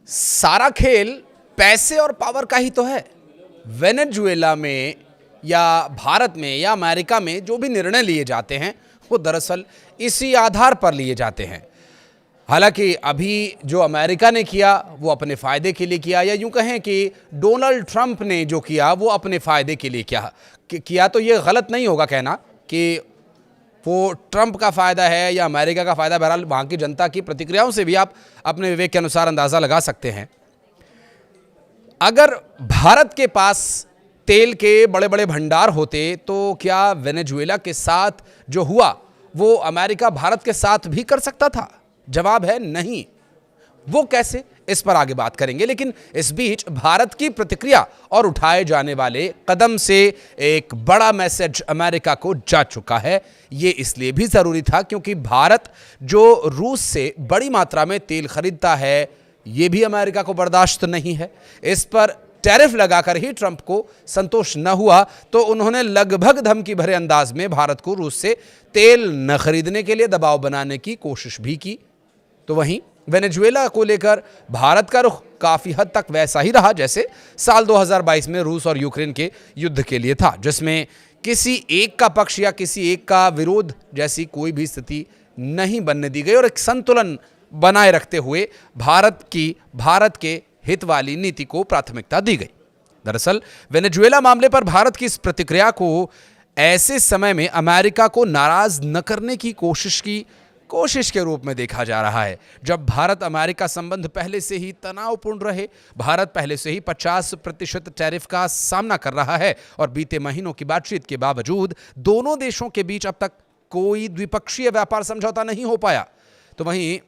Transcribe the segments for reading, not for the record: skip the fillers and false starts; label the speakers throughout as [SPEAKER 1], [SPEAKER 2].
[SPEAKER 1] सारा खेल पैसे और पावर का ही तो है। वेनेजुएला में या भारत में या अमेरिका में जो भी निर्णय लिए जाते हैं वो दरअसल इसी आधार पर लिए जाते हैं। हालांकि अभी जो अमेरिका ने किया वो अपने फायदे के लिए किया, या यूं कहें कि डोनाल्ड ट्रंप ने जो किया वो अपने फायदे के लिए किया तो ये गलत नहीं होगा कहना कि वो ट्रंप का फायदा है या अमेरिका का फायदा। बहरहाल वहां की जनता की प्रतिक्रियाओं से भी आप अपने विवेक के अनुसार अंदाजा लगा सकते हैं। अगर भारत के पास तेल के बड़े बड़े भंडार होते तो क्या वेनेजुएला के साथ जो हुआ वो अमेरिका भारत के साथ भी कर सकता था? जवाब है नहीं। वो कैसे, इस पर आगे बात करेंगे। लेकिन इस बीच भारत की प्रतिक्रिया और उठाए जाने वाले कदम से एक बड़ा मैसेज अमेरिका को जा चुका है। यह इसलिए भी जरूरी था क्योंकि भारत जो रूस से बड़ी मात्रा में तेल खरीदता है यह भी अमेरिका को बर्दाश्त नहीं है। इस पर टैरिफ लगाकर ही ट्रंप को संतोष न हुआ तो उन्होंने लगभग धमकी भरे अंदाज में भारत को रूस से तेल न खरीदने के लिए दबाव बनाने की कोशिश भी की। तो वहीं वेनेजुएला को लेकर भारत का रुख काफी हद तक वैसा ही रहा जैसे साल 2022 में रूस और यूक्रेन के युद्ध के लिए था, जिसमें किसी एक का पक्ष या किसी एक का विरोध जैसी कोई भी स्थिति नहीं बनने दी गई और एक संतुलन बनाए रखते हुए भारत के हित वाली नीति को प्राथमिकता दी गई। दरअसल वेनेजुएला मामले पर भारत की इस प्रतिक्रिया को ऐसे समय में अमेरिका को नाराज न करने की कोशिश के रूप में देखा जा रहा है। जब भारत अमेरिका संबंध पहले से ही तनावपूर्ण रहे, भारत पहले से ही 50% टैरिफ का सामना कर रहा है और बीते महीनों की बातचीत के बावजूद दोनों देशों के बीच अब तक कोई द्विपक्षीय व्यापार समझौता नहीं हो पाया। तो वहीं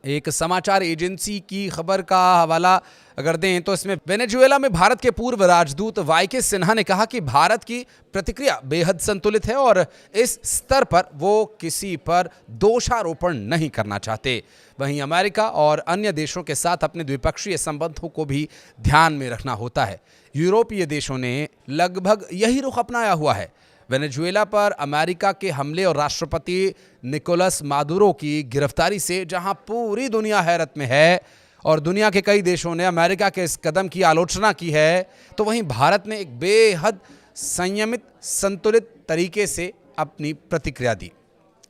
[SPEAKER 1] एक समाचार एजेंसी की खबर का हवाला अगर दें तो इसमें वेनेजुएला में भारत के पूर्व राजदूत वाईके सिन्हा ने कहा कि भारत की प्रतिक्रिया बेहद संतुलित है और इस स्तर पर वो किसी पर दोषारोपण नहीं करना चाहते। वहीं अमेरिका और अन्य देशों के साथ अपने द्विपक्षीय संबंधों को भी ध्यान में रखना होता है। यूरोपीय देशों ने लगभग यही रुख अपनाया हुआ है। वेनेजुएला पर अमेरिका के हमले और राष्ट्रपति निकोलस मादुरो की गिरफ्तारी से जहां पूरी दुनिया हैरत में है और दुनिया के कई देशों ने अमेरिका के इस कदम की आलोचना की है, तो वहीं भारत ने एक बेहद संयमित संतुलित तरीके से अपनी प्रतिक्रिया दी।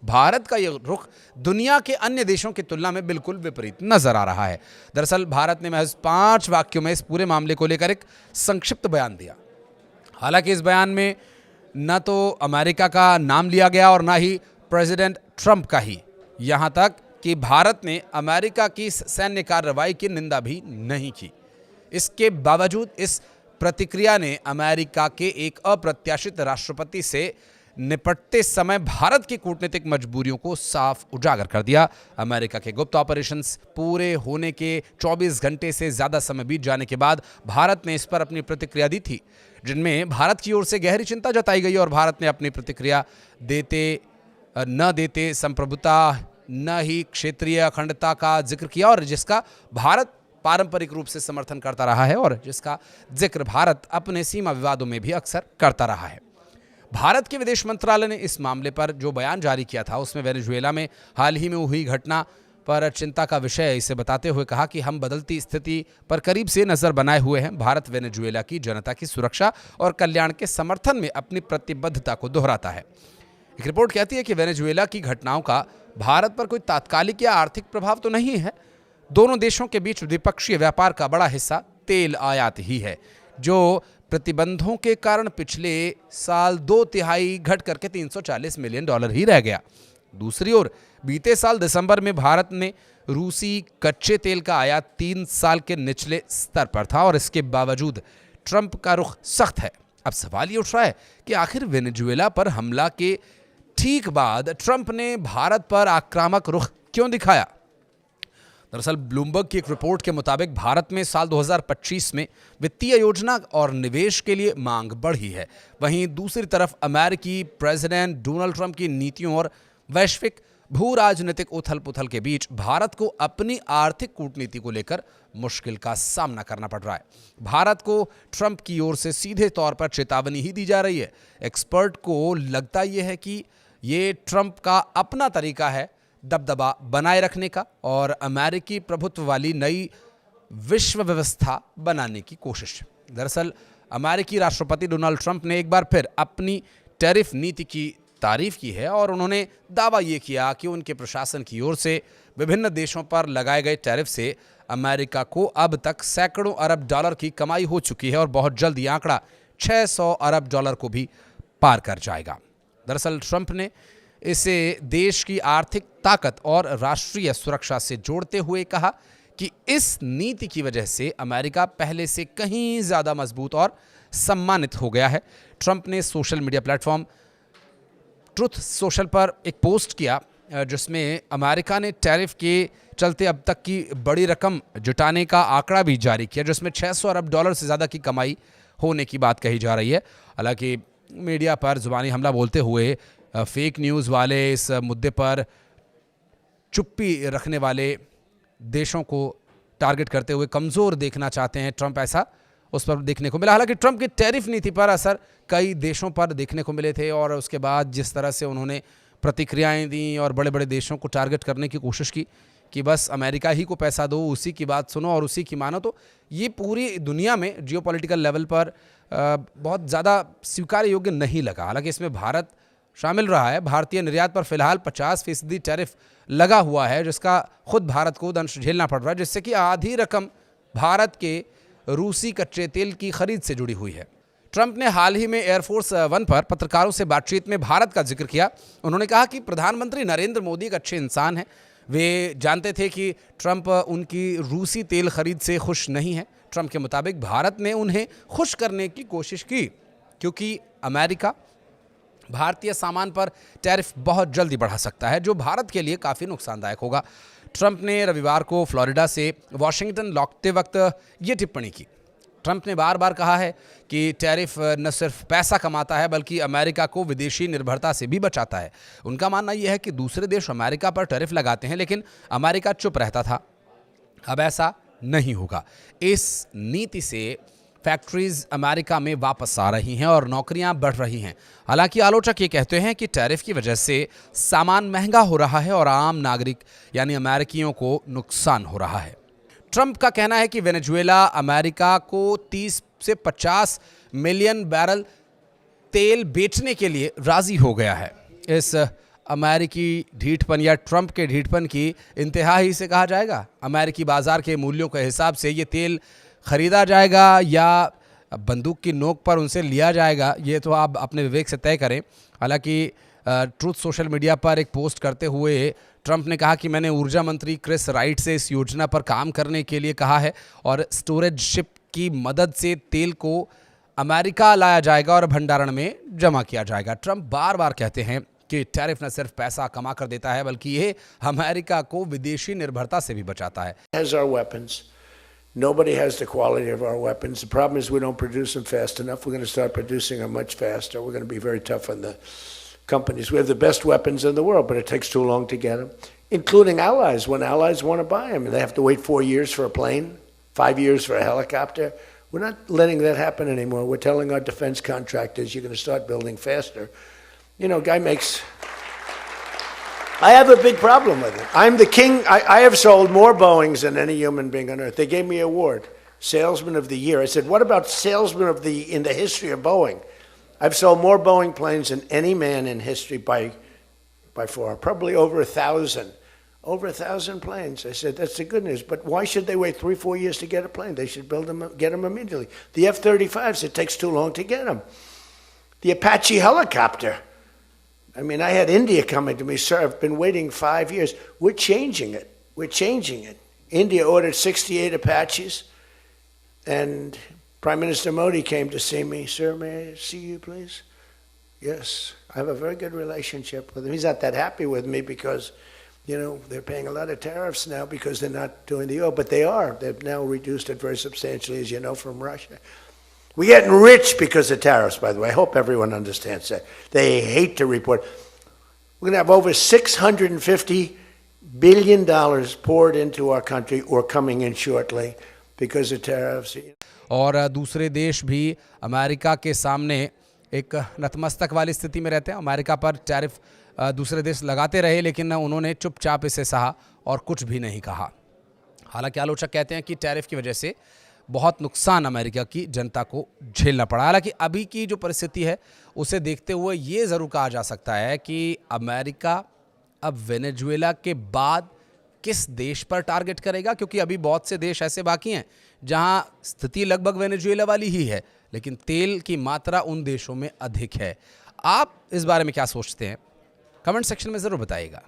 [SPEAKER 1] भारत का यह रुख दुनिया के अन्य देशों की तुलना में बिल्कुल विपरीत नजर आ रहा है। दरअसल भारत ने महज 5 वाक्यों में इस पूरे मामले को लेकर एक संक्षिप्त बयान दिया। हालांकि इस बयान में न तो अमेरिका का नाम लिया गया और न ही प्रेसिडेंट ट्रंप का ही, यहां तक कि भारत ने अमेरिका की सैन्य कार्रवाई की निंदा भी नहीं की। इसके बावजूद इस प्रतिक्रिया ने अमेरिका के एक अप्रत्याशित राष्ट्रपति से निपटते समय भारत की कूटनीतिक मजबूरियों को साफ उजागर कर दिया। अमेरिका के गुप्त ऑपरेशंस पूरे होने के 24 घंटे से ज्यादा समय बीत जाने के बाद भारत ने इस पर अपनी प्रतिक्रिया दी थी, जिनमें भारत की ओर से गहरी चिंता जताई गई और भारत ने अपनी प्रतिक्रिया न देते संप्रभुता न ही क्षेत्रीय अखंडता का जिक्र किया और जिसका भारत पारंपरिक रूप से समर्थन करता रहा है और जिसका जिक्र भारत अपने सीमा विवादों में भी अक्सर करता रहा है। भारत के विदेश मंत्रालय ने इस मामले पर जो बयान जारी किया था उसमें वेनेजुएला में हाल ही में हुई घटना पर चिंता का विषय इसे बताते हुए कहा कि हम बदलती स्थिति पर करीब से नजर बनाए हुए हैं। भारत वेनेजुएला की जनता की सुरक्षा और कल्याण के समर्थन में अपनी प्रतिबद्धता को दोहराता है। एक रिपोर्ट कहती है कि वेनेजुएला की घटनाओं का भारत पर कोई तात्कालिक या आर्थिक प्रभाव तो नहीं है। दोनों देशों के बीच द्विपक्षीय व्यापार का बड़ा हिस्सा तेल आयात ही है, जो प्रतिबंधों के कारण पिछले साल 2/3 घट करके $340 मिलियन ही रह गया। दूसरी ओर बीते साल दिसंबर में भारत ने रूसी कच्चे तेल का आयात 3 साल के निचले स्तर पर था और इसके बावजूद ट्रंप का रुख सख्त है। अब सवाल ये उठ रहा है कि आखिर वेनेजुएला पर हमला के ठीक बाद ट्रंप ने भारत पर आक्रामक रुख क्यों दिखाया? दरअसल ब्लूमबर्ग की एक रिपोर्ट के मुताबिक भारत में साल 2025 में वित्तीय योजना और निवेश के लिए मांग बढ़ी है। वहीं दूसरी तरफ अमेरिकी प्रेसिडेंट डोनाल्ड ट्रंप की नीतियों और वैश्विक भू राजनीतिक उथल पुथल के बीच भारत को अपनी आर्थिक कूटनीति को लेकर मुश्किल का सामना करना पड़ रहा है। भारत को ट्रंप की ओर से सीधे तौर पर चेतावनी ही दी जा रही है। एक्सपर्ट को लगता यह है कि ये ट्रंप का अपना तरीका है दबदबा बनाए रखने का और अमेरिकी प्रभुत्व वाली नई विश्व व्यवस्था बनाने की कोशिश। दरअसल अमेरिकी राष्ट्रपति डोनाल्ड ट्रंप ने एक बार फिर अपनी टैरिफ नीति की तारीफ की है और उन्होंने दावा ये किया कि उनके प्रशासन की ओर से विभिन्न देशों पर लगाए गए टैरिफ से अमेरिका को अब तक सैकड़ों अरब डॉलर की कमाई हो चुकी है और बहुत जल्द ये आंकड़ा 600 अरब डॉलर को भी पार कर जाएगा। दरअसल ट्रंप ने इसे देश की आर्थिक ताकत और राष्ट्रीय सुरक्षा से जोड़ते हुए कहा कि इस नीति की वजह से अमेरिका पहले से कहीं ज़्यादा मजबूत और सम्मानित हो गया है। ट्रंप ने social media platform truth social पर एक पोस्ट किया जिसमें अमेरिका ने टैरिफ के चलते अब तक की बड़ी रकम जुटाने का आंकड़ा भी जारी किया, जिसमें 600 अरब डॉलर से ज़्यादा की कमाई होने की बात कही जा रही है। हालांकि मीडिया पर जुबानी हमला बोलते हुए फेक न्यूज़ वाले इस मुद्दे पर चुप्पी रखने वाले देशों को टारगेट करते हुए कमज़ोर देखना चाहते हैं ट्रंप, ऐसा उस पर देखने को मिला। हालांकि ट्रंप की टैरिफ नीति पर असर कई देशों पर देखने को मिले थे और उसके बाद जिस तरह से उन्होंने प्रतिक्रियाएं दी और बड़े बड़े देशों को टारगेट करने की कोशिश की कि बस अमेरिका ही को पैसा दो, उसी की बात सुनो और उसी की मानो, तो ये पूरी दुनिया में जियोपॉलिटिकल लेवल पर बहुत ज़्यादा स्वीकार्य योग्य नहीं लगा। हालांकि इसमें भारत शामिल रहा है। भारतीय निर्यात पर फिलहाल 50% टैरिफ लगा हुआ है, जिसका खुद भारत को दंश झेलना पड़ रहा है, जिससे कि आधी रकम भारत के रूसी कच्चे तेल की खरीद से जुड़ी हुई है। ट्रंप ने हाल ही में एयरफोर्स वन पर पत्रकारों से बातचीत में भारत का जिक्र किया। उन्होंने कहा कि प्रधानमंत्री नरेंद्र मोदी एक अच्छे इंसान हैं। वे जानते थे कि ट्रंप उनकी रूसी तेल खरीद से खुश नहीं है। ट्रंप के मुताबिक भारत ने उन्हें खुश करने की कोशिश की क्योंकि अमेरिका भारतीय सामान पर टैरिफ बहुत जल्दी बढ़ा सकता है, जो भारत के लिए काफ़ी नुकसानदायक होगा। ट्रंप ने रविवार को फ्लोरिडा से वॉशिंगटन लौटते वक्त ये टिप्पणी की। ट्रंप ने बार बार कहा है कि टैरिफ न सिर्फ पैसा कमाता है बल्कि अमेरिका को विदेशी निर्भरता से भी बचाता है। उनका मानना यह है कि दूसरे देश अमेरिका पर टैरिफ लगाते हैं लेकिन अमेरिका चुप रहता था। अब ऐसा नहीं होगा। इस नीति से फैक्ट्रीज अमेरिका में वापस आ रही हैं और नौकरियां बढ़ रही हैं। हालांकि आलोचक ये कहते हैं कि टैरिफ की वजह से सामान महंगा हो रहा है और आम नागरिक यानी अमेरिकियों को नुकसान हो रहा है। ट्रंप का कहना है कि वेनेजुएला अमेरिका को 30 से 50 मिलियन बैरल तेल बेचने के लिए राजी हो गया है। इस अमेरिकी ढीठपन या ट्रंप के ढीठपन की इंतहा ही से कहा जाएगा। अमेरिकी बाजार के मूल्यों के हिसाब से ये तेल खरीदा जाएगा या बंदूक की नोक पर उनसे लिया जाएगा, ये तो आप अपने विवेक से तय करें। हालांकि ट्रूथ सोशल मीडिया पर एक पोस्ट करते हुए ट्रंप ने कहा कि मैंने ऊर्जा मंत्री क्रिस राइट से इस योजना पर काम करने के लिए कहा है और स्टोरेज शिप की मदद से तेल को अमेरिका लाया जाएगा और भंडारण में जमा किया जाएगा। ट्रंप बार बार कहते हैं कि टैरिफ न सिर्फ पैसा कमा कर देता है बल्कि ये अमेरिका को विदेशी निर्भरता से भी बचाता है।
[SPEAKER 2] Nobody has the quality of our weapons. The problem is we don't produce them fast enough. We're going to start producing them much faster. We're going to be very tough on the companies. We have the best weapons in the world, but it takes too long to get them, including allies. When allies want to buy them, they have to wait 4 years for a plane, 5 years for a helicopter. We're not letting that happen anymore. We're telling our defense contractors, you're going to start building faster. You know, guy makes... I have a big problem with it. I'm the king. I have sold more Boeings than any human being on earth. They gave me an award, Salesman of the Year. I said, what about Salesman of in the history of Boeing? I've sold more Boeing planes than any man in history by far, probably over 1,000. Over 1,000 planes. I said, that's the good news. But why should they wait 3-4 years to get a plane? They should build them, get them immediately. The F-35s, it takes too long to get them. The Apache helicopter. I mean, I had India coming to me, sir, I've been waiting 5 years. We're changing it. We're changing it. India ordered 68 Apaches, and Prime Minister Modi came to see me. Sir, may I see you, please? Yes. I have a very good relationship with him. He's not that happy with me because, you know, they're paying a lot of tariffs now because they're not doing the oil, but they are. They've now reduced it very substantially, as you know, from Russia. We're getting rich because of tariffs, by the way. I hope everyone understands that. They hate to report. We're going to have over $650 billion poured into our country or coming in shortly because of tariffs.
[SPEAKER 1] और दूसरे देश भी America के सामने एक नतमस्तक वाली स्थिति में रहते हैं। अमेरिका पर टैरिफ दूसरे देश लगाते रहे लेकिन उन्होंने चुपचाप इसे सहा और कुछ भी नहीं कहा। हालांकि आलोचक कहते हैं कि टैरिफ की वजह से बहुत नुकसान अमेरिका की जनता को झेलना पड़ा। हालांकि अभी की जो परिस्थिति है उसे देखते हुए ये ज़रूर कहा जा सकता है कि अमेरिका अब वेनेजुएला के बाद किस देश पर टारगेट करेगा, क्योंकि अभी बहुत से देश ऐसे बाकी हैं जहां स्थिति लगभग वेनेजुएला वाली ही है, लेकिन तेल की मात्रा उन देशों में अधिक है। आप इस बारे में क्या सोचते हैं? कमेंट सेक्शन में ज़रूर बताइएगा।